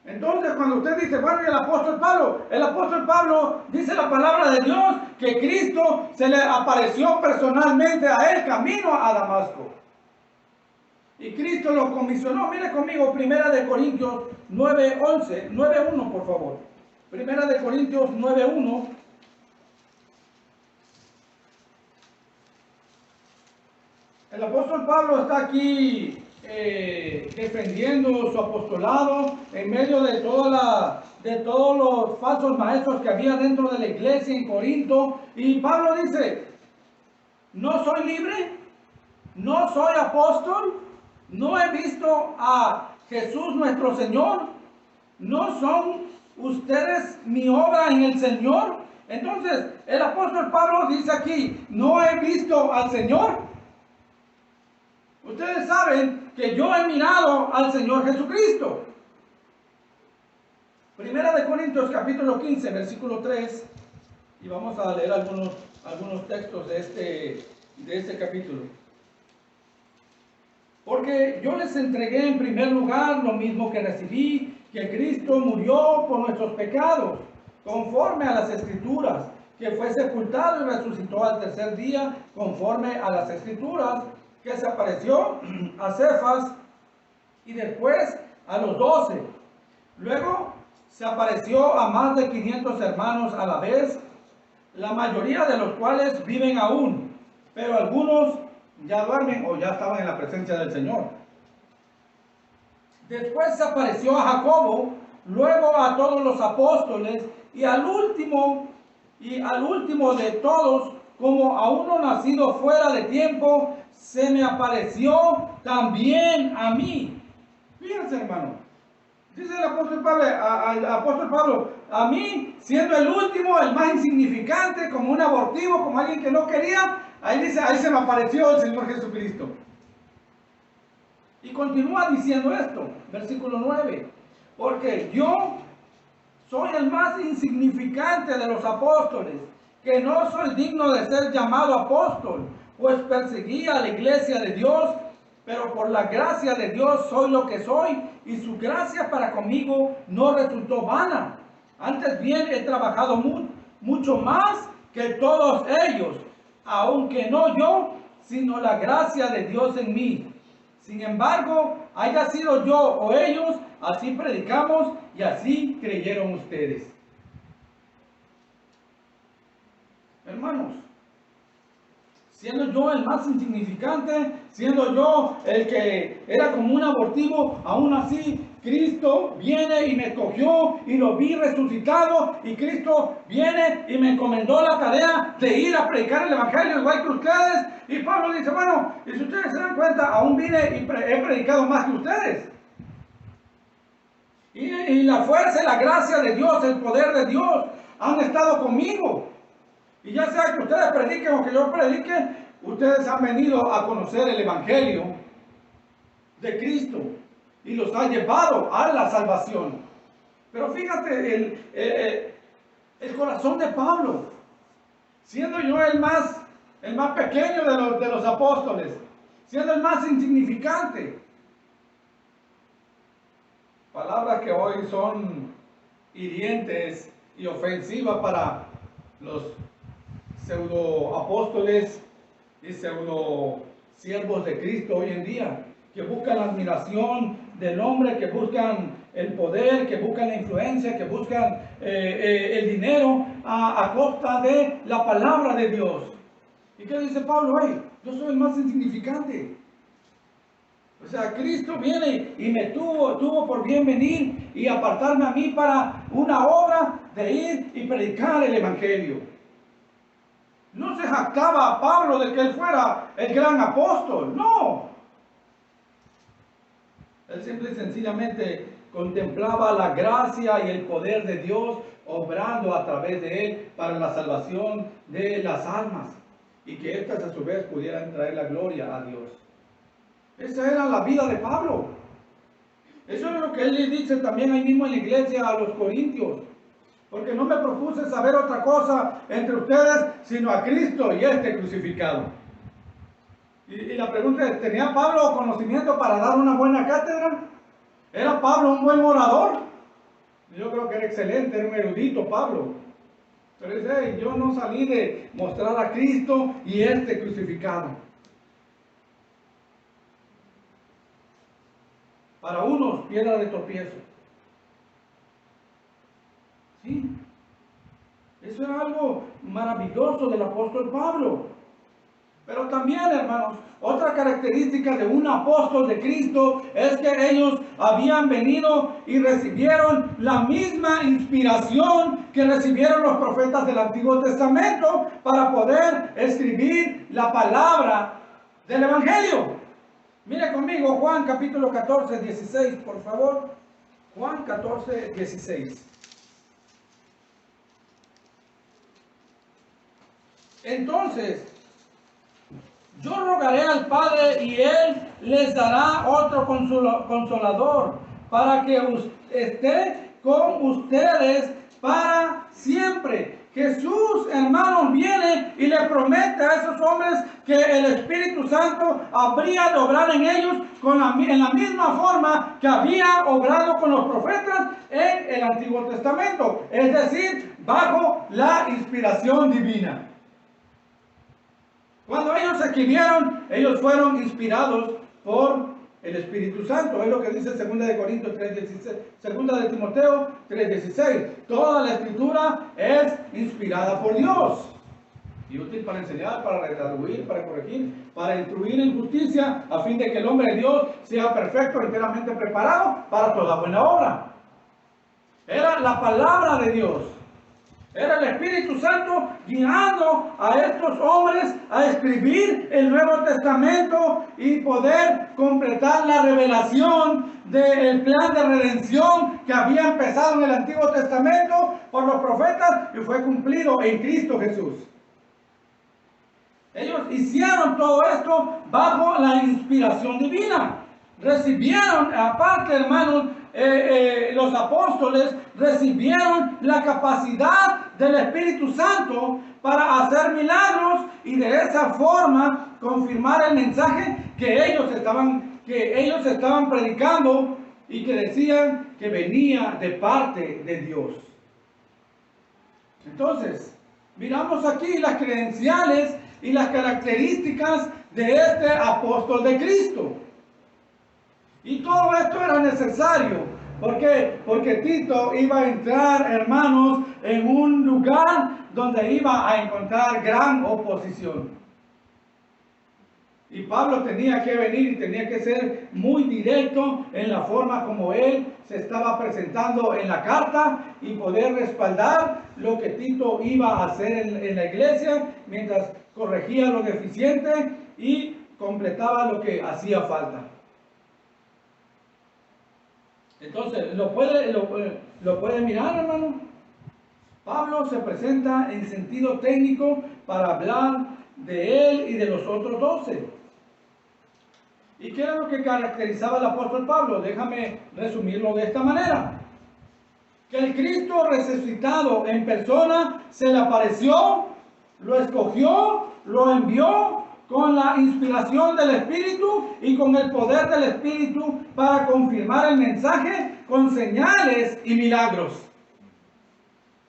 Entonces, cuando usted dice, bueno, ¿y el apóstol Pablo dice la palabra de Dios que Cristo se le apareció personalmente a él camino a Damasco. Y Cristo lo comisionó. Mire conmigo, 1 Corintios 9:1, por favor. 1 Corintios 9:1. El apóstol Pablo está aquí defendiendo su apostolado en medio de todos los falsos maestros que había dentro de la iglesia en Corinto. Y Pablo dice, no soy libre, no soy apóstol, no he visto a Jesús nuestro Señor, no son ustedes mi obra en el Señor. Entonces el apóstol Pablo dice aquí, no he visto al Señor. Ustedes saben que yo he mirado al Señor Jesucristo. Primera de Corintios capítulo 15, versículo 3. Y vamos a leer algunos textos de este capítulo. Porque yo les entregué en primer lugar lo mismo que recibí, que Cristo murió por nuestros pecados, conforme a las Escrituras, que fue sepultado y resucitó al tercer día, conforme a las Escrituras, que se apareció a Cefas y después a los 12. Luego se apareció a más de 500 hermanos a la vez, la mayoría de los cuales viven aún, pero algunos ya duermen o ya estaban en la presencia del Señor. Después se apareció a Jacobo, luego a todos los apóstoles y al último de todos, como a uno nacido fuera de tiempo, se me apareció también a mí. Fíjense, hermano. Dice el apóstol Pablo, al apóstol Pablo, a mí, siendo el último, el más insignificante, como un abortivo, como alguien que no quería, ahí dice, ahí se me apareció el Señor Jesucristo. Y continúa diciendo esto, versículo 9, porque yo soy el más insignificante de los apóstoles, que no soy digno de ser llamado apóstol, pues perseguí a la iglesia de Dios, pero por la gracia de Dios soy lo que soy, y su gracia para conmigo no resultó vana. Antes bien he trabajado mucho más que todos ellos, aunque no yo, sino la gracia de Dios en mí. Sin embargo, haya sido yo o ellos, así predicamos y así creyeron ustedes. Hermanos, siendo yo el más insignificante, siendo yo el que era como un abortivo, aún así Cristo viene y me cogió y lo vi resucitado, y Cristo viene y me encomendó la tarea de ir a predicar el Evangelio igual que ustedes. Y Pablo dice, bueno, y si ustedes se dan cuenta, aún vine y he predicado más que ustedes. Y la fuerza y la gracia de Dios, el poder de Dios han estado conmigo. Y ya sea que ustedes prediquen o que yo predique, ustedes han venido a conocer el Evangelio de Cristo y los ha llevado a la salvación. Pero fíjate el corazón de Pablo, siendo yo el más pequeño de los apóstoles, siendo el más insignificante. Palabras que hoy son hirientes y ofensivas para los pseudo apóstoles y pseudo siervos de Cristo hoy en día, que buscan la admiración del hombre, que buscan el poder, que buscan la influencia, que buscan el dinero a costa de la palabra de Dios. ¿Y qué dice Pablo? Hey, yo soy el más insignificante. O sea, Cristo viene y me tuvo por bien venir y apartarme a mí para una obra de ir y predicar el Evangelio. No se jactaba Pablo de que él fuera el gran apóstol, no. Él simple y sencillamente contemplaba la gracia y el poder de Dios obrando a través de él para la salvación de las almas y que éstas a su vez pudieran traer la gloria a Dios. Esa era la vida de Pablo. Eso es lo que él le dice también ahí mismo en la iglesia a los corintios. Porque no me propuse saber otra cosa entre ustedes sino a Cristo y este crucificado. Y la pregunta es, ¿tenía Pablo conocimiento para dar una buena cátedra? ¿Era Pablo un buen orador? Yo creo que era excelente, era un erudito Pablo. Pero dice, yo no salí de mostrar a Cristo y este crucificado. Para unos, piedra de tropiezo. Sí. Eso era algo maravilloso del apóstol Pablo. Pero también, hermanos, otra característica de un apóstol de Cristo es que ellos habían venido y recibieron la misma inspiración que recibieron los profetas del Antiguo Testamento para poder escribir la palabra del Evangelio. Mire conmigo Juan capítulo 14, 16, por favor. Juan 14, 16. Entonces, yo rogaré al Padre y Él les dará otro consolador para que esté con ustedes para siempre. Jesús, hermanos, viene y le promete a esos hombres que el Espíritu Santo habría de obrar en ellos en la misma forma que había obrado con los profetas en el Antiguo Testamento. Es decir, bajo la inspiración divina. Cuando ellos escribieron, ellos fueron inspirados por el Espíritu Santo. Es lo que dice 2 de Corintios 3:16, 2 de Timoteo 3:16. Toda la escritura es inspirada por Dios y útil para enseñar, para redarguir, para corregir, para instruir en justicia, a fin de que el hombre de Dios sea perfecto, enteramente preparado para toda buena obra. Era la palabra de Dios. Era el Espíritu Santo guiando a estos hombres a escribir el Nuevo Testamento y poder completar la revelación del plan de redención que había empezado en el Antiguo Testamento por los profetas y fue cumplido en Cristo Jesús. Ellos hicieron todo esto bajo la inspiración divina. Recibieron, aparte, hermanos, los apóstoles recibieron la capacidad del Espíritu Santo para hacer milagros y de esa forma confirmar el mensaje que ellos estaban predicando y que decían que venía de parte de Dios. Entonces, miramos aquí las credenciales y las características de este apóstol de Cristo. Y todo esto era necesario. ¿Por qué? Porque Tito iba a entrar, hermanos, en un lugar donde iba a encontrar gran oposición. Y Pablo tenía que venir y tenía que ser muy directo en la forma como él se estaba presentando en la carta y poder respaldar lo que Tito iba a hacer en la iglesia mientras corregía lo deficiente y completaba lo que hacía falta. Entonces, ¿lo puede mirar, hermano? Pablo se presenta en sentido técnico para hablar de él y de los otros 12. ¿Y qué era lo que caracterizaba al apóstol Pablo? Déjame resumirlo de esta manera. Que el Cristo resucitado en persona se le apareció, lo escogió, lo envió con la inspiración del Espíritu y con el poder del Espíritu para confirmar el mensaje con señales y milagros.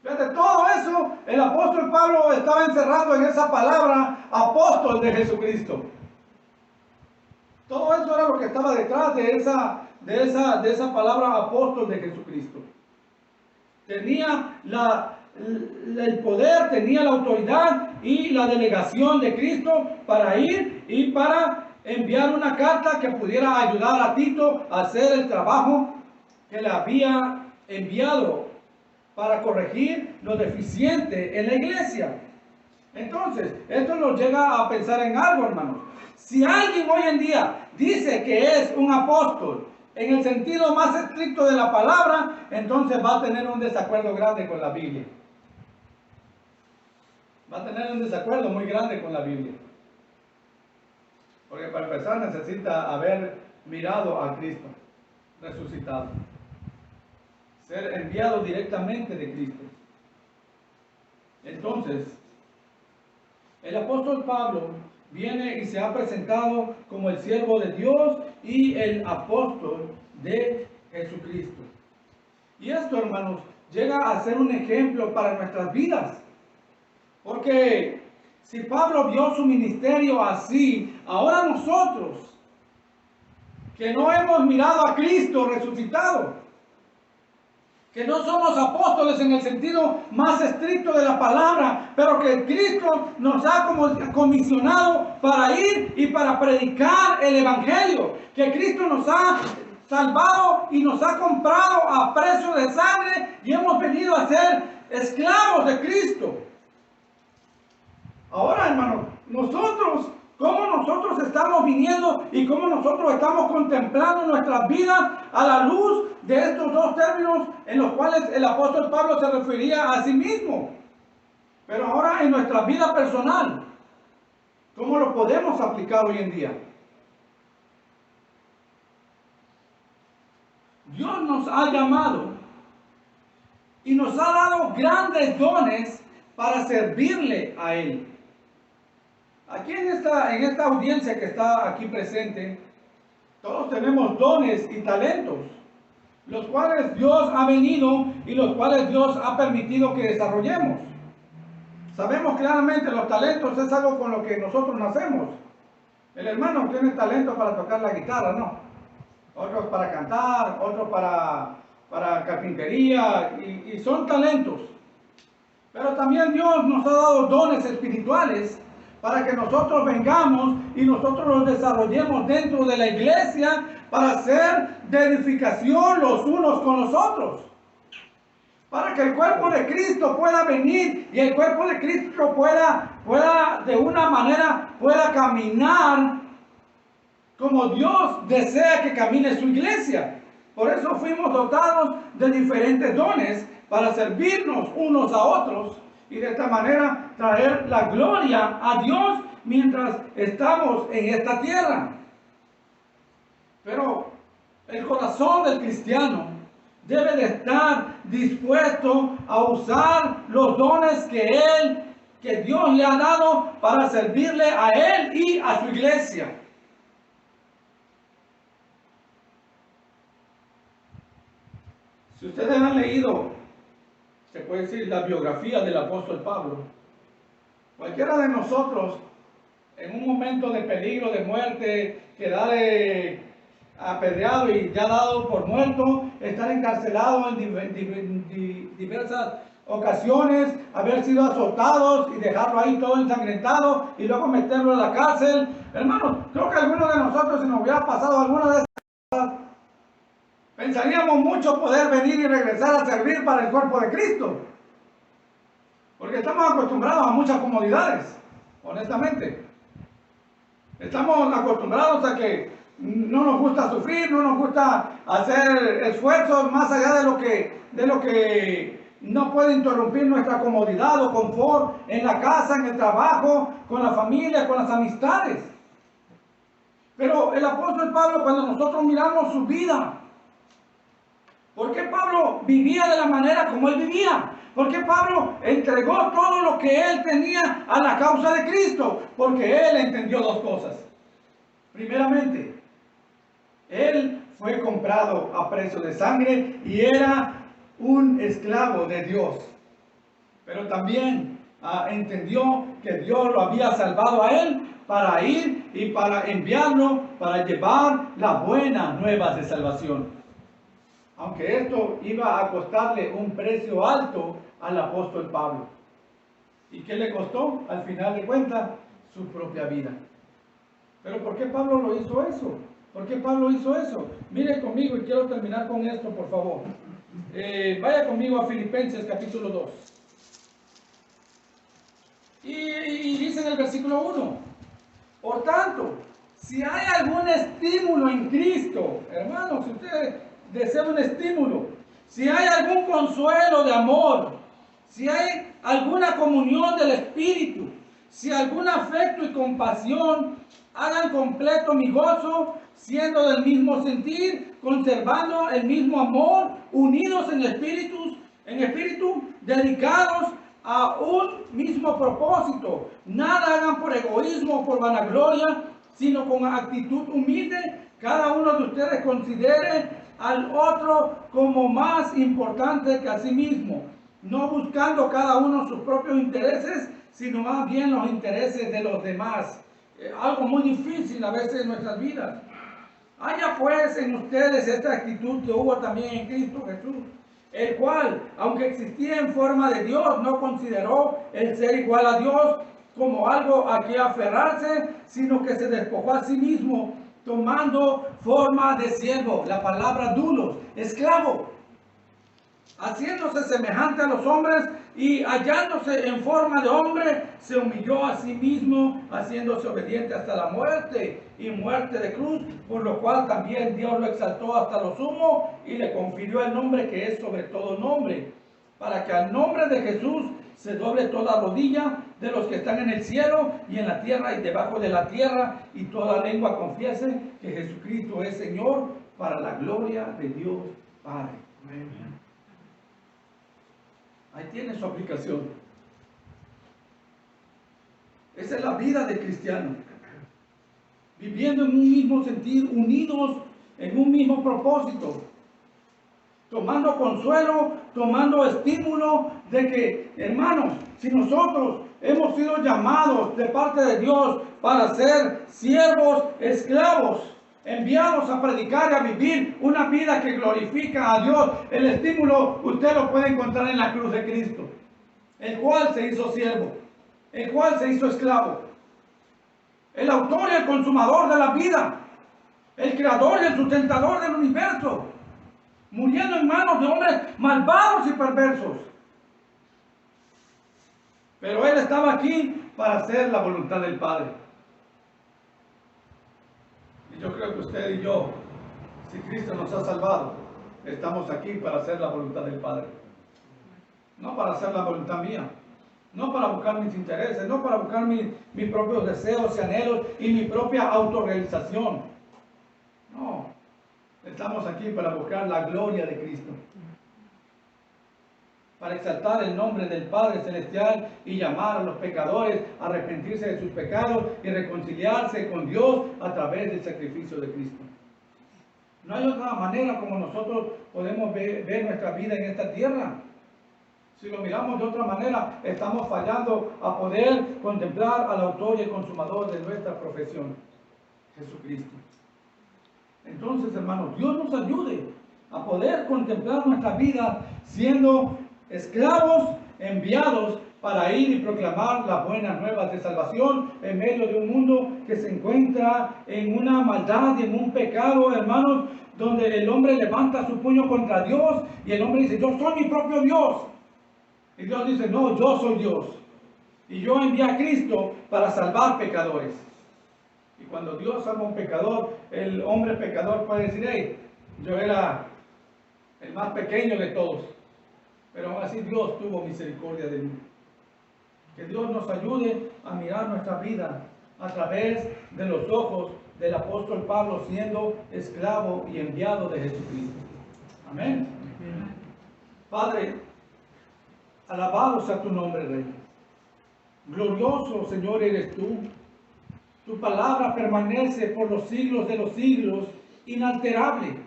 Fíjate, todo eso el apóstol Pablo estaba encerrado en esa palabra apóstol de Jesucristo. Todo eso era lo que estaba detrás de esa palabra apóstol de Jesucristo. Tenía el poder, tenía la autoridad y la delegación de Cristo para ir y para enviar una carta que pudiera ayudar a Tito a hacer el trabajo que le había enviado para corregir lo deficiente en la iglesia. Entonces, esto nos llega a pensar en algo, hermanos. Si alguien hoy en día dice que es un apóstol en el sentido más estricto de la palabra, entonces va a tener un desacuerdo grande con la Biblia. Va a tener un desacuerdo muy grande con la Biblia. Porque para empezar necesita haber mirado a Cristo resucitado. Ser enviado directamente de Cristo. Entonces, el apóstol Pablo viene y se ha presentado como el siervo de Dios y el apóstol de Jesucristo. Y esto, hermanos, llega a ser un ejemplo para nuestras vidas. Porque si Pablo vio su ministerio así, ahora nosotros, que no hemos mirado a Cristo resucitado, que no somos apóstoles en el sentido más estricto de la palabra, pero que Cristo nos ha comisionado para ir y para predicar el Evangelio, que Cristo nos ha salvado y nos ha comprado a precio de sangre y hemos venido a ser esclavos de Cristo. Ahora, hermanos, cómo nosotros estamos viniendo y cómo nosotros estamos contemplando nuestras vidas a la luz de estos dos términos en los cuales el apóstol Pablo se refería a sí mismo. Pero ahora en nuestra vida personal, ¿cómo lo podemos aplicar hoy en día? Dios nos ha llamado y nos ha dado grandes dones para servirle a Él. Aquí en esta audiencia que está aquí presente, todos tenemos dones y talentos, los cuales Dios ha venido y los cuales Dios ha permitido que desarrollemos. Sabemos claramente los talentos es algo con lo que nosotros nacemos. El hermano tiene talento para tocar la guitarra, ¿no? Otros para cantar, otros para carpintería, y son talentos. Pero también Dios nos ha dado dones espirituales para que nosotros vengamos y nosotros los desarrollemos dentro de la iglesia para hacer de edificación los unos con los otros. Para que el cuerpo de Cristo pueda venir y el cuerpo de Cristo pueda de una manera, pueda caminar como Dios desea que camine su iglesia. Por eso fuimos dotados de diferentes dones para servirnos unos a otros y de esta manera traer la gloria a Dios mientras estamos en esta tierra. Pero el corazón del cristiano debe de estar dispuesto a usar los dones que Dios le ha dado para servirle a Él y a su iglesia. Si ustedes han leído, se puede decir, la biografía del apóstol Pablo, cualquiera de nosotros, en un momento de peligro, de muerte, quedar apedreado y ya dado por muerto, estar encarcelado en diversas ocasiones, haber sido azotados y dejarlo ahí todo ensangrentado y luego meterlo en la cárcel. Hermanos, creo que alguno de nosotros, si nos hubiera pasado alguna de esas cosas, pensaríamos mucho poder venir y regresar a servir para el cuerpo de Cristo. Porque estamos acostumbrados a muchas comodidades, honestamente. Estamos acostumbrados a que no nos gusta sufrir, no nos gusta hacer esfuerzos más allá de lo que no puede interrumpir nuestra comodidad o confort en la casa, en el trabajo, con la familia, con las amistades. Pero el apóstol Pablo, cuando nosotros miramos su vida, ¿por qué Pablo vivía de la manera como él vivía? ¿Por qué Pablo entregó todo lo que él tenía a la causa de Cristo? Porque él entendió dos cosas. Primeramente, él fue comprado a precio de sangre y era un esclavo de Dios. Pero también entendió que Dios lo había salvado a él para ir y para enviarlo, para llevar las buenas nuevas de salvación. Aunque esto iba a costarle un precio alto al apóstol Pablo. ¿Y qué le costó? Al final de cuentas, su propia vida. Pero ¿por qué Pablo lo hizo eso? ¿Por qué Pablo hizo eso? Mire conmigo y quiero terminar con esto, por favor. Vaya conmigo a Filipenses capítulo 2. Y dice en el versículo 1, por tanto, si hay algún estímulo en Cristo, hermanos, si usted desea un estímulo, si hay algún consuelo de amor, si hay alguna comunión del Espíritu, si algún afecto y compasión, hagan completo mi gozo, siendo del mismo sentir, conservando el mismo amor, unidos en espíritu, dedicados a un mismo propósito. Nada hagan por egoísmo o por vanagloria, sino con actitud humilde. Cada uno de ustedes considere al otro como más importante que a sí mismo, no buscando cada uno sus propios intereses, sino más bien los intereses de los demás. Algo muy difícil a veces en nuestras vidas. Haya pues en ustedes esta actitud que hubo también en Cristo Jesús, el cual, aunque existía en forma de Dios, no consideró el ser igual a Dios como algo a que aferrarse, sino que se despojó a sí mismo, tomando forma de siervo. La palabra dulos, esclavo, haciéndose semejante a los hombres y hallándose en forma de hombre, se humilló a sí mismo, haciéndose obediente hasta la muerte y muerte de cruz, por lo cual también Dios lo exaltó hasta lo sumo y le confirió el nombre que es sobre todo nombre, para que al nombre de Jesús se doble toda rodilla de los que están en el cielo y en la tierra y debajo de la tierra, y toda lengua confiese que Jesucristo es Señor, para la gloria de Dios Padre. Amén. Ahí tiene su aplicación. Esa es la vida del cristiano. Viviendo en un mismo sentir, unidos en un mismo propósito. Tomando consuelo, tomando estímulo de que, hermanos, si nosotros hemos sido llamados de parte de Dios para ser siervos, esclavos, enviados a predicar y a vivir una vida que glorifica a Dios, el estímulo usted lo puede encontrar en la cruz de Cristo, el cual se hizo siervo, el cual se hizo esclavo, el autor y el consumador de la vida, el creador y el sustentador del universo, muriendo en manos de hombres malvados y perversos. Pero Él estaba aquí para hacer la voluntad del Padre. Y yo creo que usted y yo, si Cristo nos ha salvado, estamos aquí para hacer la voluntad del Padre. No para hacer la voluntad mía. No para buscar mis intereses, no para buscar mis propios deseos y anhelos y mi propia autorrealización. No. Estamos aquí para buscar la gloria de Cristo, para exaltar el nombre del Padre Celestial y llamar a los pecadores a arrepentirse de sus pecados y reconciliarse con Dios a través del sacrificio de Cristo. No hay otra manera como nosotros podemos ver nuestra vida en esta tierra. Si lo miramos de otra manera, estamos fallando a poder contemplar al autor y el consumador de nuestra profesión, Jesucristo. Entonces, hermanos, Dios nos ayude a poder contemplar nuestra vida siendo esclavos enviados para ir y proclamar las buenas nuevas de salvación en medio de un mundo que se encuentra en una maldad y en un pecado, hermanos, donde el hombre levanta su puño contra Dios y el hombre dice, yo soy mi propio Dios. Y Dios dice, no, yo soy Dios. Y yo envié a Cristo para salvar pecadores. Y cuando Dios salva a un pecador, el hombre pecador puede decir, hey, yo era el más pequeño de todos, pero aún así Dios tuvo misericordia de mí. Que Dios nos ayude a mirar nuestra vida a través de los ojos del apóstol Pablo, siendo esclavo y enviado de Jesucristo. Amén. Padre, alabado sea tu nombre, Rey. Glorioso, Señor, eres tú. Tu palabra permanece por los siglos de los siglos, inalterable.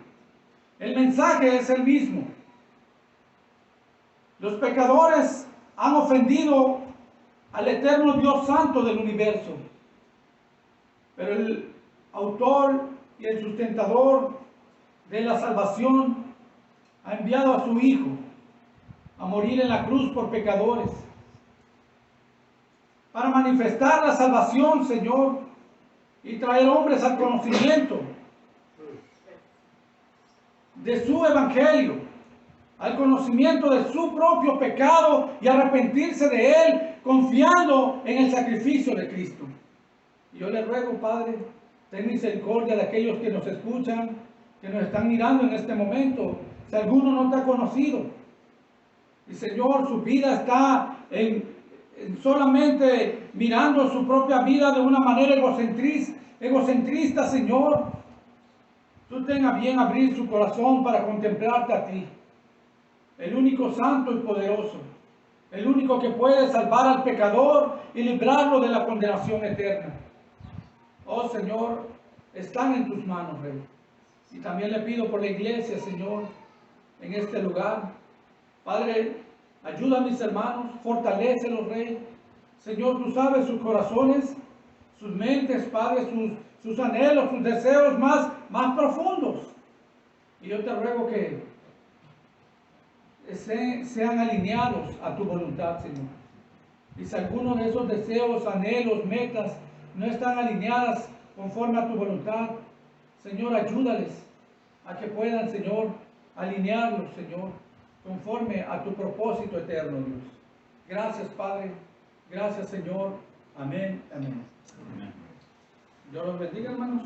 El mensaje es el mismo. Los pecadores han ofendido al eterno Dios Santo del universo. Pero el autor y el sustentador de la salvación ha enviado a su Hijo a morir en la cruz por y traer hombres al conocimiento de su evangelio, al conocimiento de su propio pecado y arrepentirse de él, confiando en el sacrificio de Cristo. Y yo le ruego, Padre, ten misericordia de aquellos que nos escuchan, que nos están mirando en este momento. Si alguno no te ha conocido, y Señor, su vida está en solamente mirando su propia vida de una manera egocentrista, Señor, tú tengas bien abrir su corazón para contemplarte a ti, el único santo y poderoso, el único que puede salvar al pecador y librarlo de la condenación eterna. Oh Señor, están en tus manos, Rey. Y también le pido por la iglesia, Señor, en este lugar. Padre, ayuda a mis hermanos, fortalécelos, Rey. Señor, tú sabes sus corazones, sus mentes, Padre, sus anhelos, sus deseos más profundos. Y yo te ruego que sean alineados a tu voluntad, Señor. Y si alguno de esos deseos, anhelos, metas no están alineadas conforme a tu voluntad, Señor, ayúdales a que puedan, Señor, alinearlos, Señor, conforme a tu propósito eterno, Dios. Gracias, Padre. Gracias, Señor. Amén. Amén. Dios los bendiga, hermanos.